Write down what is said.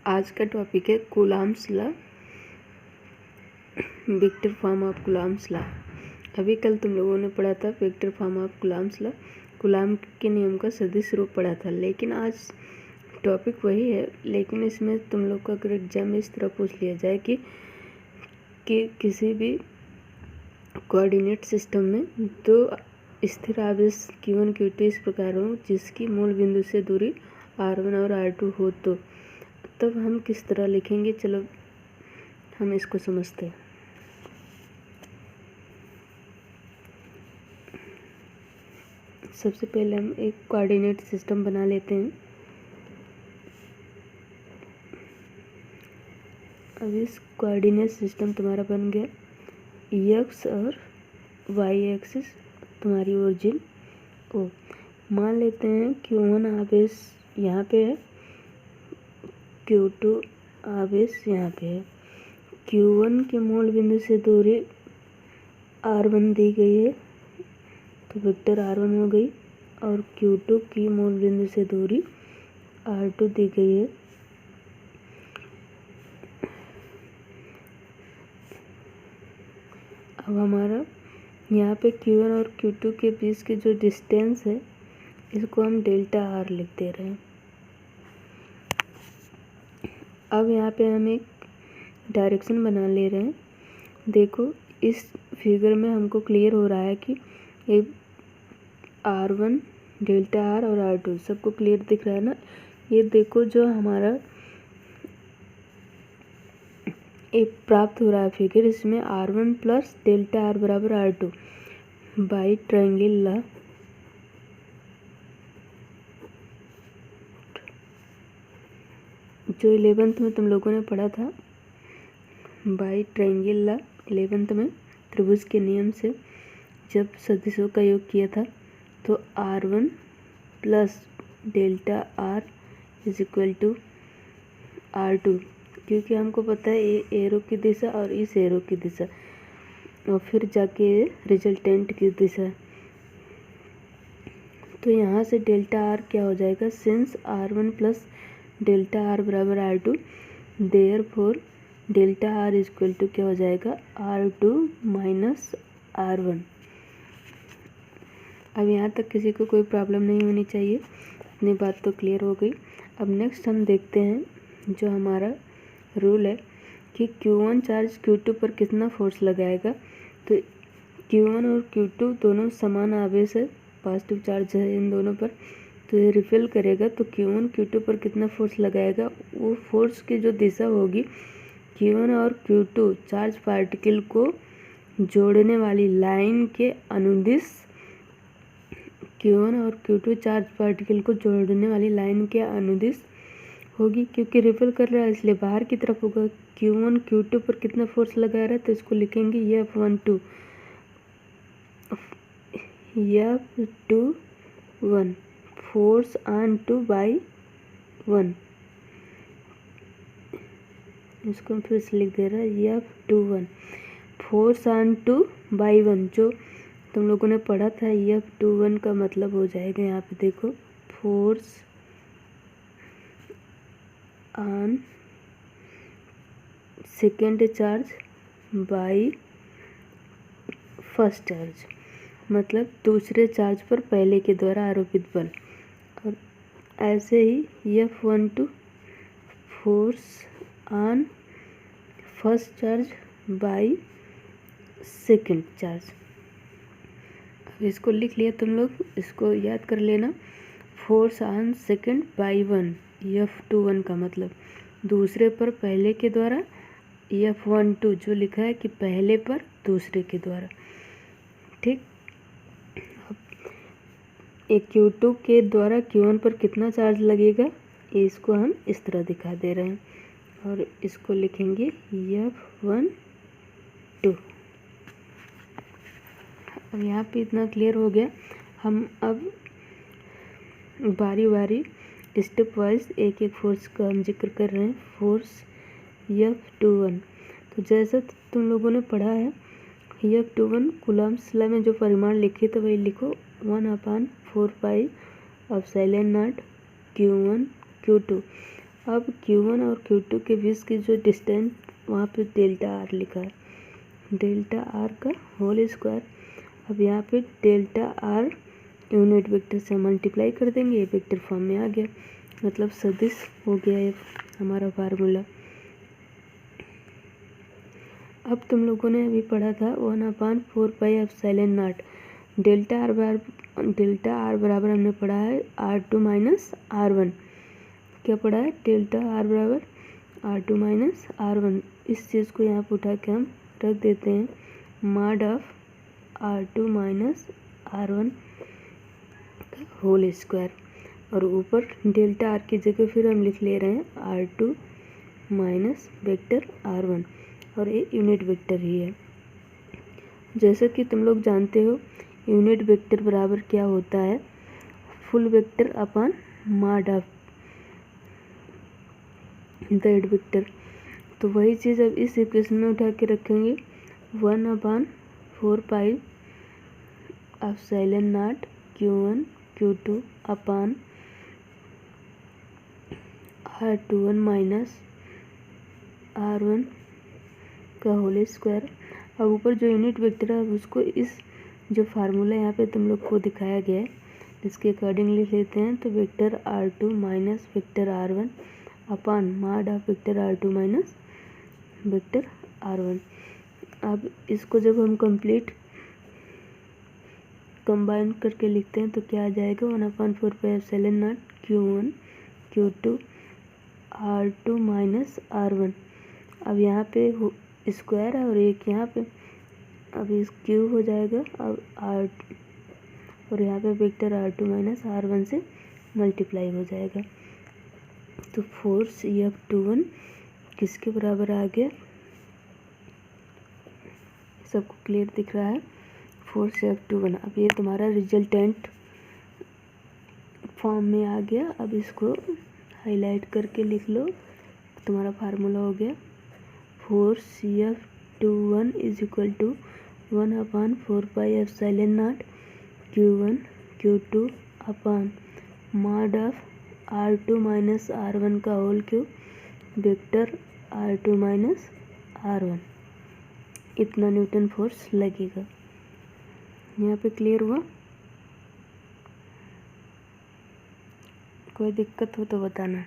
आज का टॉपिक है Coulomb's law, vector form of Coulomb's law. अभी कल तुम लोगों ने पढ़ा था vector form of Coulomb's law, Coulomb के नियम का सदिश रूप पढ़ा था। लेकिन आज टॉपिक वही है, लेकिन इसमें तुम लोग को अगर एग्जाम में इस तरह पूछ लिया जाए कि किसी भी कोऑर्डिनेट सिस्टम में दो स्थिर आवेश Q1 Q2 इस प्रकार हो जिसकी मूल बिंदु से दूरी R1 और R2 हो, तो तब हम किस तरह लिखेंगे। चलो हम इसको समझते हैं। सबसे पहले हम एक कोऑर्डिनेट सिस्टम बना लेते हैं। अब इस कोऑर्डिनेट सिस्टम तुम्हारा बन गया, एक्स और वाई एक्सिस तुम्हारी ओरिजिन ओ। मान लेते हैं Q1 आवेश यहाँ पे है, Q2 आवेश यहाँ पे है। Q1 के मूल बिंदु से दूरी R1 दी गई है, तो वेक्टर R1 हो गई, और Q2 की मूल बिंदु से दूरी R2 दी गई है। अब हमारा यहाँ पे Q1 और Q2 के बीच के जो डिस्टेंस है इसको हम डेल्टा R लिख दे रहे हैं। अब यहाँ पे हम एक डायरेक्शन बना ले रहे हैं। देखो इस फिगर में हमको क्लियर हो रहा है कि एक R1 डेल्टा R और R2 सबको क्लियर दिख रहा है ना। ये देखो जो हमारा एक प्राप्त हो रहा है फिगर, इसमें R1 प्लस डेल्टा R बराबर R2 बाई ट्रायंगल लॉ, जो 11th में तुम लोगों ने पढ़ा था। बाई ट्रायंगल लॉ 11th में त्रिभुज के नियम से जब सदिशों का योग किया था, तो R1 plus delta R is equal to R2, क्योंकि हमको पता है ये एरो की दिशा और इस एरो की दिशा, और फिर जाके रिजल्टेंट की दिशा। तो यहाँ से डेल्टा R क्या हो जाएगा, since R1 plus delta R बराबर R2, therefore delta R is equal to क्या हो जाएगा, R2 माइनस R1। अब यहाँ तक किसी को कोई प्रॉब्लम नहीं होनी चाहिए, इतनी बात तो क्लियर हो गई। अब नेक्स्ट हम देखते हैं जो हमारा रूल है कि Q1 चार्ज Q2 पर कितना फोर्स लगाएगा। तो Q1 और Q2 दोनों समान आवेश है, पॉजिटिव चार्ज है इन दोनों पर, तो ये रिपेल करेगा। तो Q1 Q2 पर कितना फोर्स लगाएगा, वो फोर्स की जो दिशा होगी Q1 और Q2 चार्ज पार्टिकल को जोड़ने वाली लाइन के अनुदिश, Q1 और Q2 चार्ज पार्टिकल को जोड़ने वाली लाइन के अनुदिश होगी, क्योंकि रिपेल कर रहा है इसलिए बाहर की तरफ होगा। Q1 Q2 पर कितना फोर्स लगा रहा है, तो इसको लिखेंगे F12 F21 force on 2 by 1। इसको हम फिर से लिख दे रहा है F21 फोर्स ऑन 2 बाई 1। जो तुम लोगों ने पढ़ा था F21 का मतलब हो जाएगा, यहाँ पे देखो, force on second charge by first charge, मतलब दूसरे चार्ज पर पहले के द्वारा आरोपित बल। और ऐसे ही F12 force on first charge by second charge. अब इसको लिख लिया तुम लोग, इसको याद कर लेना। Force on second by 1, F21 का मतलब दूसरे पर पहले के द्वारा, F12 जो लिखा है कि पहले पर दूसरे के द्वारा। ठीक, अब एक Q2 के द्वारा Q1 पर कितना चार्ज लगेगा, इसको हम इस तरह दिखा दे रहे हैं, और इसको लिखेंगे F12। अब यहाँ पे इतना क्लियर हो गया। हम अब बारी बारी स्टेप वाइज एक एक फोर्स का हम जिक्र कर रहे हैं। फोर्स F21, तो जैसा तुम लोगों ने पढ़ा है F21 कूलॉम्स लॉ में जो परिमाण लिखे थे वही लिखो, 1/4 pi epsilon not Q1 Q2। अब Q1 और Q2 के बीच की जो डिस्टेंस वहाँ पे डेल्टा आर लिखा है, डेल्टा आर का होल स्क्वायर। अब यहाँ पे डेल्टा आर यूनिट वेक्टर से मल्टीप्लाई कर देंगे, ये वेक्टर फॉर्म में आ गया, मतलब सदिश हो गया ये हमारा फार्मूला। अब तुम लोगों ने अभी पढ़ा था 1/4πε0 डेल्टा आर बराबर हमने पढ़ा है R2 माइनस R1। क्या पढ़ा है? डेल्टा आर बराबर R2 माइनस R1। इस चीज़ को यहाँ पर उठा के हम रख देते हैं, mod of R2 minus R1 का होल स्क्वायर, और ऊपर डेल्टा आर की जगह फिर हम लिख ले रहे हैं R2 माइनस वेक्टर R1, और ये यूनिट वेक्टर ही है। जैसा कि तुम लोग जानते हो यूनिट वेक्टर बराबर क्या होता है, full vector upon mod of that vector. तो वही चीज़ अब इस इक्वेशन में उठा के रखेंगे, 1/4πε0 Q1 Q2 upon R21 minus R1 का होल स्क्वायर। अब ऊपर जो यूनिट वेक्टर है उसको इस जो फार्मूला यहाँ पे तुम लोग को दिखाया गया है इसके अकॉर्डिंग लिख लेते हैं। तो vector R2 minus vector R1 upon mod of vector R2 minus vector R1। अब इसको जब हम कंप्लीट कंबाइन करके लिखते हैं तो क्या आ जाएगा, 1/4πε0 Q1 Q2 R2 minus R1। अब यहाँ पे स्क्वायर है और एक यहाँ पे, अब इस क्यूब हो जाएगा, अब आर और यहाँ पे वेक्टर R2 माइनस R1 से मल्टीप्लाई हो जाएगा। तो फोर्स F21 किसके बराबर आ गया, सबको क्लियर दिख रहा है, फोर्स F21। अब ये तुम्हारा रिजल्टेंट फॉर्म में आ गया। अब इसको हाईलाइट करके लिख लो, तुम्हारा फार्मूला हो गया, force F21 is equal to 1/4πε0 Q1 Q2 upon mod of R2 minus R1 का whole cube vector R2 minus R1। इतना न्यूटन फोर्स लगेगा। यहाँ पे क्लियर हुआ? कोई दिक्कत हो तो बताना।